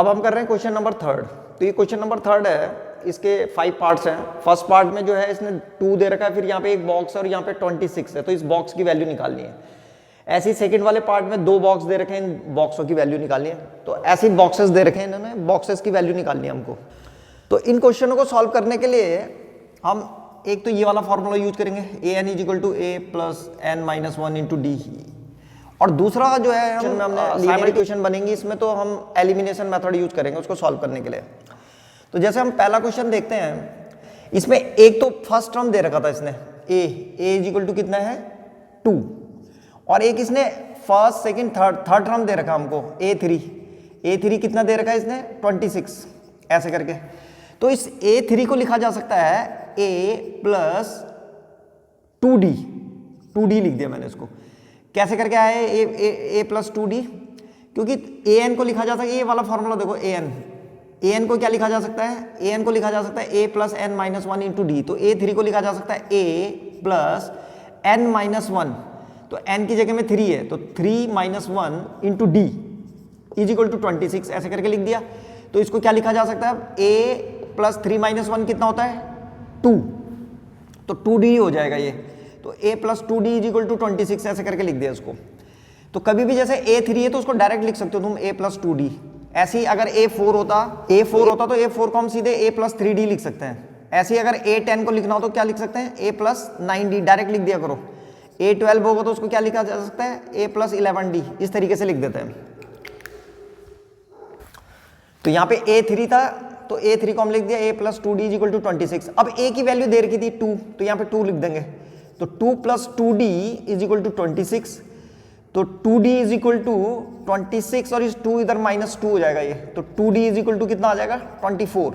अब हम कर रहे हैं क्वेश्चन नंबर थर्ड। तो ये क्वेश्चन नंबर थर्ड है, इसके 5 पार्ट्स हैं। फर्स्ट पार्ट में जो है इसने 2 दे रखा है, फिर यहाँ पे एक बॉक्स और यहाँ पे 26 है, तो इस बॉक्स की वैल्यू निकालनी है। ऐसे ही सेकंड वाले पार्ट में 2 बॉक्स दे रखे हैं, इन बॉक्सों की वैल्यू निकालनी है। तो ऐसे ही बॉक्सेस दे रखे हैं इन्होंने, बॉक्सेस की वैल्यू निकालनी है हमको। तो इन क्वेश्चनों को सॉल्व करने के लिए हम एक तो ये वाला फॉर्मूला यूज करेंगे, an = a + n - 1 × d। और दूसरा जो है हमने लीनियर इक्वेशन बनेंगी इसमें, तो हम एलिमिनेशन मेथड यूज करेंगे उसको सॉल्व करने के लिए। तो जैसे हम पहला क्वेश्चन देखते हैं, इसमें एक तो फर्स्ट टर्म दे रखा था इसने a = कितना है 2, और एक इसने फर्स्ट सेकंड थर्ड टर्म दे रखा हमको a3 कितना दे रखा है इसने 26 ऐसे करके। तो इस a3 को लिखा जा सकता है a + 2d लिख दिया मैंने इसको। कैसे करके आया a + 2d, क्योंकि an को लिखा जा सकता है, ये वाला फॉर्मूला देखो, an को क्या लिखा जा सकता है, an को लिखा जा सकता है a + n - 1 × d। तो a3 को लिखा जा सकता है a + n - 1, तो n की जगह में 3 है, तो 3 - 1 × d = 26 ऐसे करके लिख दिया। तो इसको क्या लिखा जा सकता है, a + 3 - 1 कितना होता है 2, तो 2d हो जाएगा ये। तो a + 2d = 26 ऐसे करके लिख दिया इसको। तो कभी भी जैसे a3 है तो उसको डायरेक्ट लिख सकते हो तुम a + 2d। ऐसे ही अगर a4 होता तो a4 को हम सीधे a + 3d लिख सकते हैं। ऐसे ही अगर a10 को लिखना हो तो क्या लिख सकते हैं, a + 9d डायरेक्ट लिख दिया करो। a12 होगा तो उसको क्या लिखा जा सकता है, a + 11d, इस तरीके से लिख देते हैं। तो यहाँ पे a3 था, तो a3 को हम लिख दिया a + 2d = 26। अब a की वैल्यू दे रखी थी 2, तो यहाँ पे 2 लिख देंगे। तो 2 + 2d = 26, तो 2d = 26 और इस 2 इधर -2 हो जाएगा ये, तो 2d = कितना आ जाएगा 24।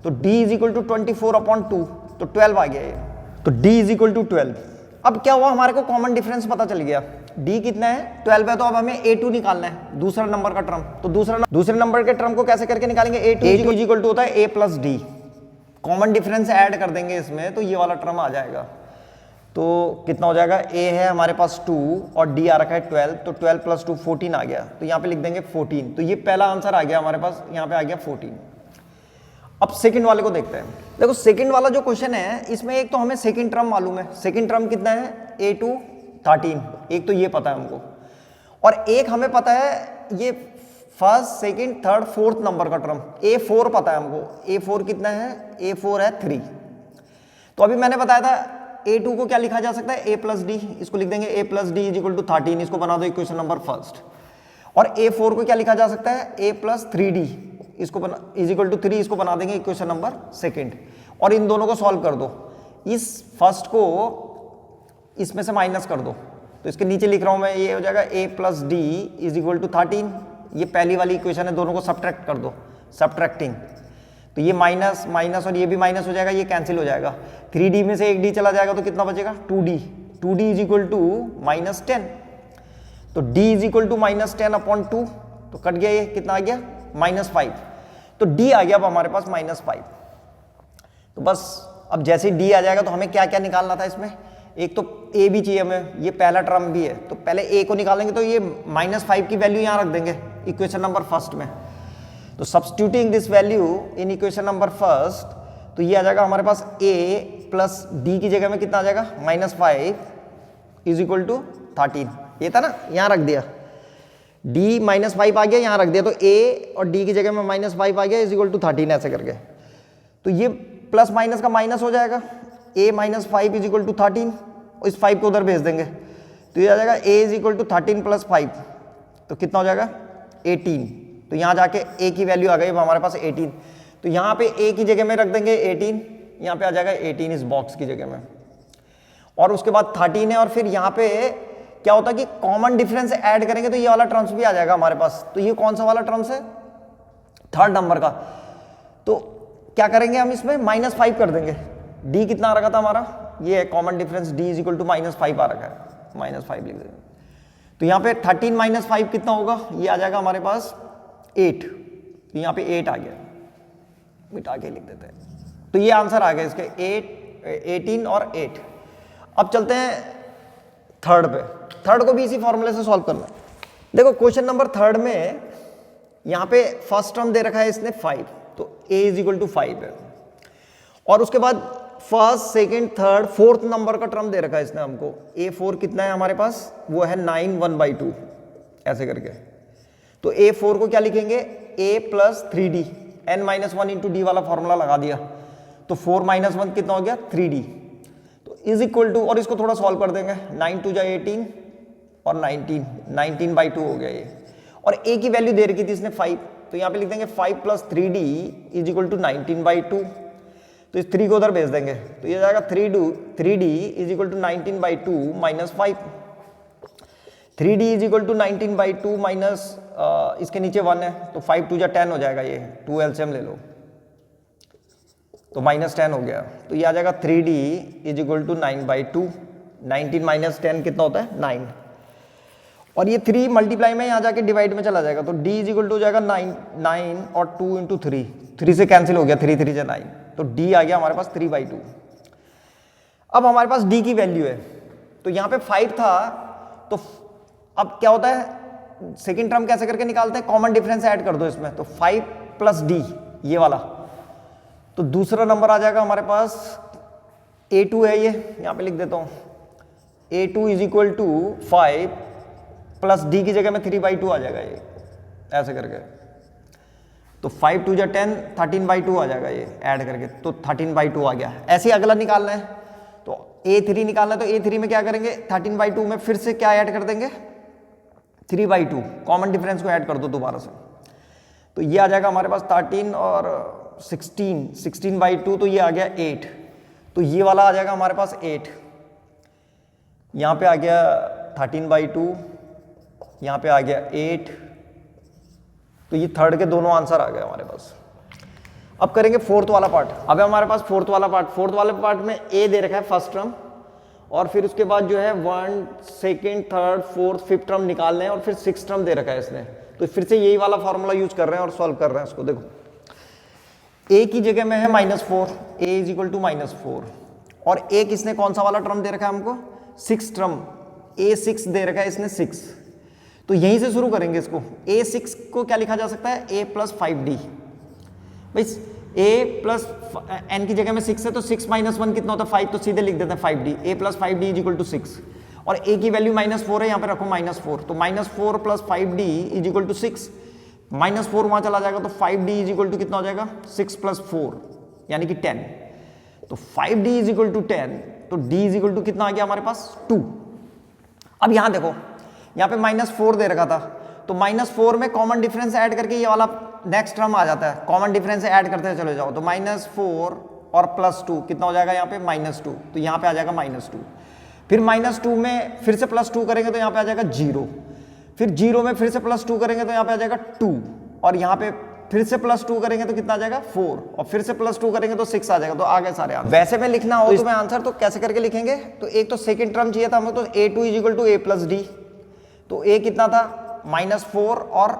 तो d = 24/2, तो 12 आ गया ये, तो d = 12। अब क्या हुआ, हमारे को कॉमन डिफरेंस पता चल गया, d कितना है 12 है, तो अब हमें a2 निकालना है, दूसरा नंबर का टर्म। तो दूसरे नंबर के टर्म को कैसे करके निकालेंगे, a2 = होता है a + d, common difference add कर देंगे इसमें, तो ये वाला टर्म आ जाएगा। तो कितना हो जाएगा, a है हमारे पास 2 और d आ रखा है 12, तो 12 + 2 14 आ गया, तो यहाँ पे लिख देंगे 14। तो ये पहला आंसर आ गया हमारे पास, यहाँ पे आ गया 14। अब सेकंड वाले को देखते हैं। देखो सेकंड वाला जो क्वेश्चन है, इसमें एक तो हमें सेकंड टर्म मालूम है, सेकंड टर्म कितना है a2 13, एक तो ये पता है हमको, और एक हमें पता है ये first second third fourth number का टर्म a4 पता है हमको। a4 कितना है, a4 है 3। तो अभी मैंने बताया था a2 को क्या लिखा जा सकता है a + d, इसको लिख देंगे a + d = 13, इसको बना दो इक्वेशन नंबर फर्स्ट। और a4 को क्या लिखा जा सकता है a + 3d, इसको बना = 3, इसको बना देंगे इक्वेशन नंबर सेकंड। और इन दोनों को सॉल्व कर दो, इस फर्स्ट को इसमें से माइनस कर दो, तो इसके नीचे लिख रहा हूं मैं, ये हो जाएगा a + d = 13। ये पहली वाली इक्वेशन है, दोनों को सब्ट्रैक्ट कर दो, सब्ट्रैक्टिंग, तो ये माइनस माइनस और ये भी माइनस हो जाएगा, ये कैंसिल हो जाएगा। 3d में से एक d चला जाएगा तो कितना बचेगा 2d = -10, तो d = -10/2, तो कट गया, ये कितना आ गया -5, तो d आ गया अब हमारे पास -5। तो बस अब जैसे d आ जाएगा तो हमें क्या क्या निकालना था इसमें, एक तो a भी चाहिए हमें, ये पहला टर्म भी है, तो पहले a को निकालेंगे, तो ये -5 की वैल्यू यहाँ रख देंगे इक्वेशन नंबर फर्स्ट में। तो substituting this value in equation number first, तो ये आ जाएगा हमारे पास a + d की जगह में कितना आ जाएगा -5 = 13, ये था ना, यहाँ रख दिया, d -5 आ गया, यहाँ रख दिया, तो a और d की जगह में -5 आ गया = 13 ऐसे करके। तो ये प्लस माइनस का माइनस हो जाएगा, a - 5 = 13, और इस 5 को उधर भेज देंगे, तो ये आ जाएगा a = 13 + 5, तो कितना हो जाएगा 18। तो यहाँ जाके a की वैल्यू आ गई अब हमारे पास 18, तो यहाँ पे a की जगह में रख देंगे 18, यहाँ पे आ जाएगा 18 इस बॉक्स की जगह में, और उसके बाद 13 है, और फिर यहाँ पे क्या होता है कि कॉमन डिफरेंस ऐड करेंगे तो ये वाला टर्म्स भी आ जाएगा हमारे पास। तो ये कौन सा वाला टर्म्स है, थर्ड नंबर का। तो क्या करेंगे हम इसमें -5 कर देंगे, d कितना आ रखा था हमारा, ये है कॉमन डिफरेंस, d = -5 आ रखा है, -5 लिख देंगे। तो यहाँ पे 13 - 5 कितना होगा, ये आ जाएगा हमारे पास 8, तो यहाँ पे 8 आ गया, मिटा के लिख देते हैं। तो ये आंसर आ गया इसके 18 और 8। अब चलते हैं थर्ड पे, थर्ड को भी इसी फॉर्मूले से सॉल्व करना है। देखो क्वेश्चन नंबर थर्ड में यहाँ पे फर्स्ट टर्म दे रखा है इसने 5, तो a इज इक्वल टू 5 है। और उसके बाद first second third fourth number का टर्म दे रखा है इसने हमको, a4 कितना है हमारे पास, वो है 9 1/2 ऐसे करके। तो a4 को क्या लिखेंगे, a plus 3d, n-1 into D वाला फॉर्मूला लगा दिया, तो 4 - 1 कितना हो गया 3d, तो इज इक्वल टू, और इसको थोड़ा सॉल्व कर देंगे, 9 2 = 18 और 19/2 हो गया ये। और a की वैल्यू दे रखी थी इसने 5, तो यहाँ पे लिख देंगे 5 + 3d इज इक्वल टू 19/2, तो इस 3 को उधर भेज देंगे, तो ये जाएगा 3d is equal to 19/2 minus 5, 3d is equal to 19/2 minus इसके नीचे 1 है, तो 5 2 = 10 हो जाएगा, ये 2 LCM ले लो, तो -10 हो गया, तो ये आ जाएगा 3d इज इक्वल टू 9/2, 19 - 10 कितना होता है 9, और ये 3 मल्टीप्लाई में यहाँ जाके डिवाइड में चला जाएगा, तो d इज इक्वल टू हो जाएगा 9 और 2 × 3, 3 से कैंसिल हो गया, 3 3 से 9, तो d आ गया हमारे पास 3/2। अब हमारे पास d की वैल्यू है, तो यहाँ पे 5 था, तो अब क्या होता है सेकंड टर्म कैसे करके निकालते हैं, कॉमन डिफरेंस ऐड कर दो इसमें, तो 5 + d ये वाला, तो दूसरा नंबर आ जाएगा हमारे पास a2 है, ये यहाँ पे लिख देता हूँ, a2 is equal to 5 plus d की जगह में 3/2 आ जाएगा ये ऐसे करके, तो 5 2 = 10, 13/2 आ जाएगा ये ऐड करके, तो 13/2 आ गया। ऐसे ही अगला निकालना है, तो a3 निकालना है, तो a3 में क्या करेंगे, 13/2 में फिर से क्या ऐड कर देंगे 3/2, कॉमन डिफरेंस को ऐड कर दो दोबारा से, तो ये आ जाएगा हमारे पास 13 और 16/2, तो ये आ गया 8, तो ये वाला आ जाएगा हमारे पास 8, यहाँ पे आ गया 13/2, यहाँ पे आ गया 8, तो ये थर्ड के दोनों आंसर आ गए हमारे पास। अब करेंगे फोर्थ वाला पार्ट। अब हमारे पास फोर्थ वाला पार्ट में a दे रखा है फर्स्ट टर्म, और फिर उसके बाद जो है 1 2 3 4 5 टर्म निकालने हैं, और फिर 6 टर्म दे रखा है इसने, तो फिर से यही वाला फॉर्मूला यूज कर रहे हैं और सॉल्व कर रहे हैं इसको। देखो a की जगह में है -4, a इज इक्वल टू -4, और a किसने कौन सा वाला टर्म दे रखा है हमको 6 टर्म, a6 दे रखा है इसने 6, तो यहीं से शुरू करेंगे इसको। a6 को क्या लिखा जा सकता है, a + 5d, भाई a प्लस n की जगह में 6 है, तो 6 - 1 कितना होता है 5, तो सीधे लिख देते हैं 5d, a + 5d is equal to 6, और a की वैल्यू -4 है, यहाँ पे रखो -4, तो -4 + 5d इज इक्वल टू 6, -4 वहां चला जाएगा, तो 5d इज इक्वल टू कितना हो जाएगा 6 + 4 यानी कि 10, तो 5d इज इक्वल टू 10, तो d इज इक्वल टू कितना आ गया हमारे पास 2। अब यहाँ देखो, यहाँ पे -4 दे रखा था, तो -4 में कॉमन डिफरेंस ऐड करके ये वाला नेक्स्ट टर्म आ जाता है, कॉमन डिफरेंस ऐड करते चले जाओ, तो -4 और +2 कितना हो जाएगा यहाँ पे -2, तो यहाँ पे आ जाएगा -2, फिर -2 में फिर से +2 करेंगे तो यहाँ पे आ जाएगा 0, फिर 0 में फिर से +2 करेंगे तो यहाँ पे आ जाएगा 2, और यहाँ पे फिर से +2 करेंगे तो कितना आ जाएगा 4, और फिर से +2 करेंगे तो 6 आ जाएगा, तो आ गए सारे आंसर। वैसे में लिखना हो तो मैं आंसर तो कैसे करके लिखेंगे, तो एक तो सेकंड टर्म चाहिए था हमें, तो a2 is equal to a + d, तो a कितना था -4 और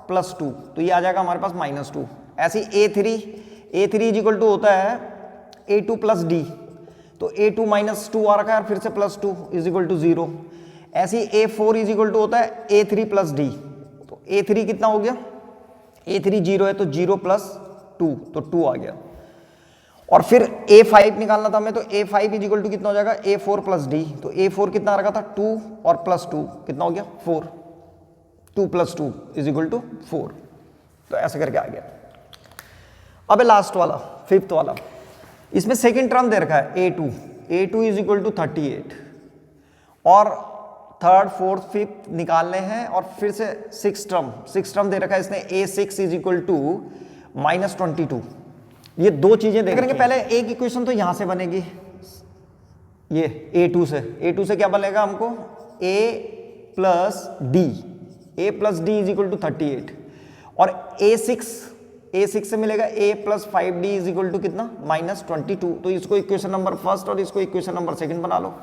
+2, तो ये आ जाएगा हमारे पास -2। ऐसे ही a3 इज इक्वल टू होता है a2 + d, तो a2 -2 आ रखा है, फिर से +2 इज इक्वल टू 0। ऐसे ही a4 इज इक्वल टू होता है a3 + d, तो a3 कितना हो गया, a3 0 है, तो 0 + 2, तो 2 आ गया। और फिर a5 निकालना था हमें, तो a5 इज इक्वल टू कितना हो जाएगा a4 + d, तो a4 कितना आ रखा था 2 और +2 कितना हो गया 4, 2 + 2 इज इक्वल टू 4, तो ऐसे करके आ गया। अब लास्ट वाला फिफ्थ वाला, इसमें सेकंड टर्म दे रखा है a2 इज इक्वल टू 38, और थर्ड फोर्थ फिफ्थ निकालने हैं, और फिर से 6 टर्म दे रखा है इसने a6 इज इक्वल टू -22। ये दो चीजें देख करेंगे, पहले एक इक्वेशन तो यहां से बनेगी, ये a2 से क्या बनेगा हमको a + d is equal to 38, और a6 से मिलेगा a + 5d is equal to कितना -22, तो इसको इक्वेशन नंबर फर्स्ट और इसको इक्वेशन नंबर सेकंड बना लो,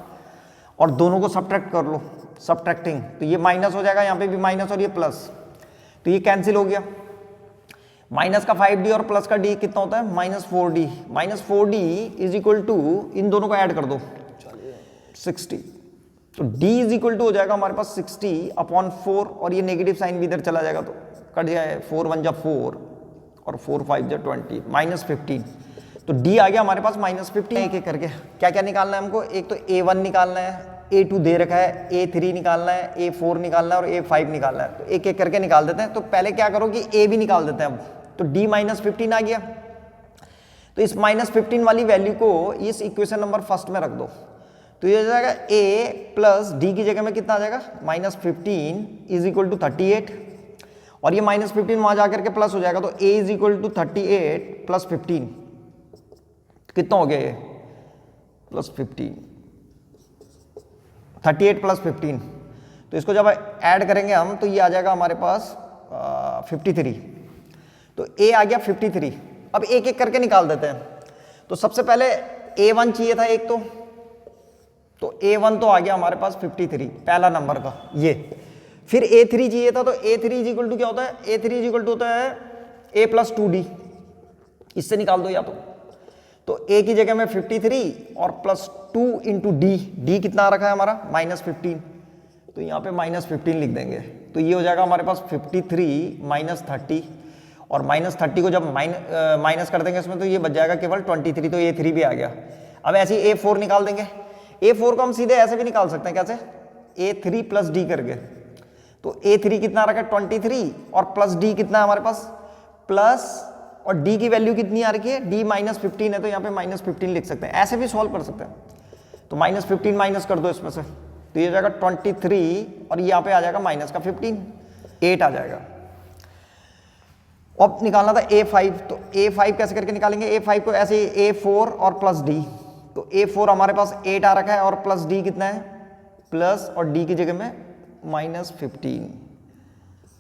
और दोनों को सब्ट्रैक्ट कर लो, सब्ट्रैक्टिंग, तो ये माइनस हो जाएगा, यहाँ पे भी माइनस और ये प्लस, तो ये कैंसिल हो गया, माइनस का 5d और प्लस का d कितना होता है -4d इज इक्वल टू, इन दोनों को ऐड कर दो 60, तो d इज इक्वल टू हो जाएगा हमारे पास 60/4 और ये नेगेटिव साइन भी इधर चला जाएगा तो कट जाए 4 1 जा 4 और 4 5 जा 20 -15। तो d आ गया हमारे पास -15। एक एक करके क्या क्या निकालना है हमको, एक तो a1 निकालना है, a2 दे रखा है, a3 निकालना है, a4 निकालना है और a5 निकालना है। तो एक एक करके निकाल देते हैं। तो पहले क्या करो कि a भी निकाल देते हैं अब। तो d -15 आ गया, तो इस -15 वाली वैल्यू को इस इक्वेशन नंबर फर्स्ट में रख दो। तो ये हो जाएगा a प्लस डी की जगह में कितना आ जाएगा -15 इज इक्वल टू 38 और ये -15 वहां जाकर के प्लस हो जाएगा। तो a is equal to 38 plus 15 कितना हो गया ये प्लस 15 38 प्लस 15। तो इसको जब ऐड करेंगे हम तो ये आ जाएगा हमारे पास 53। तो a आ गया 53। अब एक एक करके निकाल देते हैं। तो सबसे पहले a1 चाहिए था एक तो a1 तो आ गया हमारे पास 53 पहला नंबर का ये। फिर a3 चाहिए था तो a3 इज इक्वल टू क्या होता है, a3 इज इक्वल टू होता है a प्लस 2d। इससे निकाल दो या तो a की जगह में 53 और प्लस 2 इंटू डी कितना आ रखा है हमारा -15। तो यहाँ पे -15 लिख देंगे। तो ये हो जाएगा हमारे पास 53 -30 और -30 को जब माइनस कर देंगे इसमें तो ये बच जाएगा केवल 23। तो a3 भी आ गया। अब ऐसे ही a4 निकाल देंगे। a4 को हम सीधे ऐसे भी निकाल सकते हैं, कैसे, a3 प्लस डी करके। तो a3 कितना रखा है 23 और प्लस डी कितना है हमारे पास प्लस, और d की वैल्यू कितनी आ रखी है d -15 है तो यहाँ पे -15 लिख सकते हैं। ऐसे भी सॉल्व कर सकते हैं। तो -15 माइनस कर दो इसमें से तो ये हो जाएगा 23 और यहाँ पे आ जाएगा माइनस का 15 8 आ जाएगा। अब निकालना था a5। तो a5 कैसे करके निकालेंगे, a5 को ऐसे ही a4 और प्लस d। तो a4 हमारे पास 8 आ रखा है और प्लस d कितना है प्लस, और d की जगह में -15।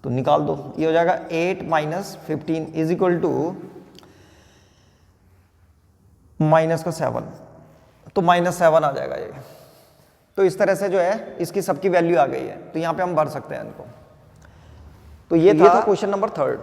तो निकाल दो, ये हो जाएगा 8 -15 इज इक्वल टू -7। तो -7 आ जाएगा ये। तो इस तरह से जो है इसकी सबकी वैल्यू आ गई है। तो यहाँ पे हम भर सकते हैं इनको। तो ये था क्वेश्चन नंबर 3।